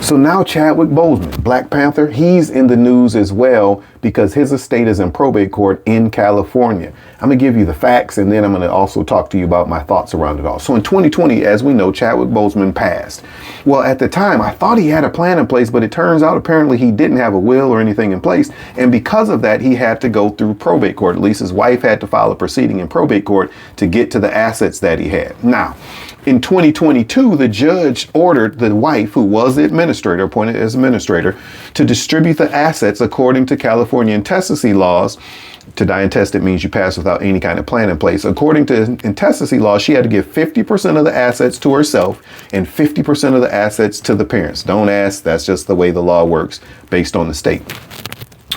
So now Chadwick Boseman, Black Panther, he's in the news as well because his estate is in probate court in California. I'm going to give you the facts, and then I'm going to also talk to you about my thoughts around it all. So in 2020, as we know, Chadwick Boseman passed. Well, at the time, I thought he had a plan in place, but it turns out apparently he didn't have a will or anything in place. And because of that, he had to go through probate court. At least his wife had to file a proceeding in probate court to get to the assets that he had. Now, in 2022, the judge ordered the wife, who was the administrator, appointed as administrator, to distribute the assets according to California intestacy laws. To die intestate means you pass without any kind of plan in place. According to intestacy law, she had to give 50% of the assets to herself and 50% of the assets to the parents. Don't ask, that's just the way the law works based on the state.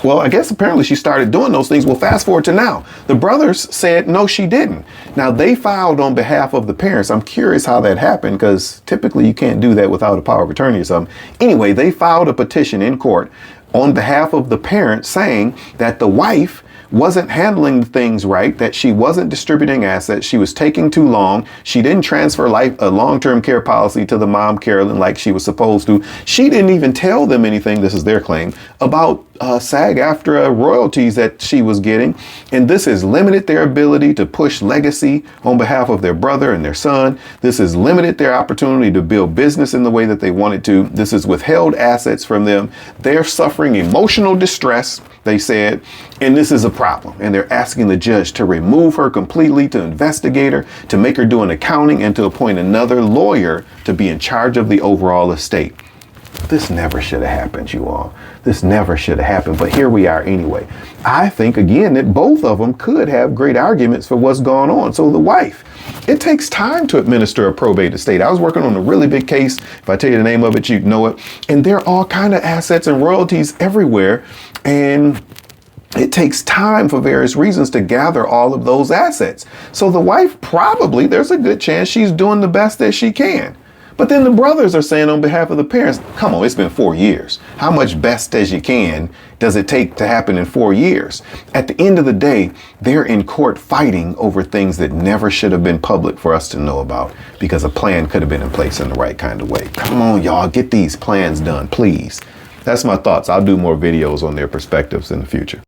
Well, I guess apparently she started doing those things. Well, fast forward to now. The brothers said, no, she didn't. Now, they filed on behalf of the parents. I'm curious how that happened, because typically you can't do that without a power of attorney or something. Anyway, they filed a petition in court on behalf of the parents saying that the wife wasn't handling things right, that she wasn't distributing assets, she was taking too long, she didn't transfer a long-term care policy to the mom, Carolyn, like she was supposed to. She didn't even tell them anything, this is their claim, about SAG-AFTRA royalties that she was getting. And this has limited their ability to push legacy on behalf of their brother and their son. This has limited their opportunity to build business in the way that they wanted to. This has withheld assets from them. They're suffering emotional distress, they said, and this is a problem. And they're asking the judge to remove her completely, to investigate her, to make her do an accounting, and to appoint another lawyer to be in charge of the overall estate. This never should have happened, you all. This never should have happened, but here we are anyway. I think, again, that both of them could have great arguments for what's going on. So the wife, it takes time to administer a probate estate. I was working on a really big case. If I tell you the name of it, you'd know it. And there are all kind of assets and royalties everywhere. And it takes time for various reasons to gather all of those assets. So the wife probably, there's a good chance she's doing the best that she can. But then the brothers are saying on behalf of the parents, come on, it's been 4 years. How much best as you can does it take to happen in 4 years? At the end of the day, they're in court fighting over things that never should have been public for us to know about, because a plan could have been in place in the right kind of way. Come on, y'all, get these plans done, please. That's my thoughts. I'll do more videos on their perspectives in the future.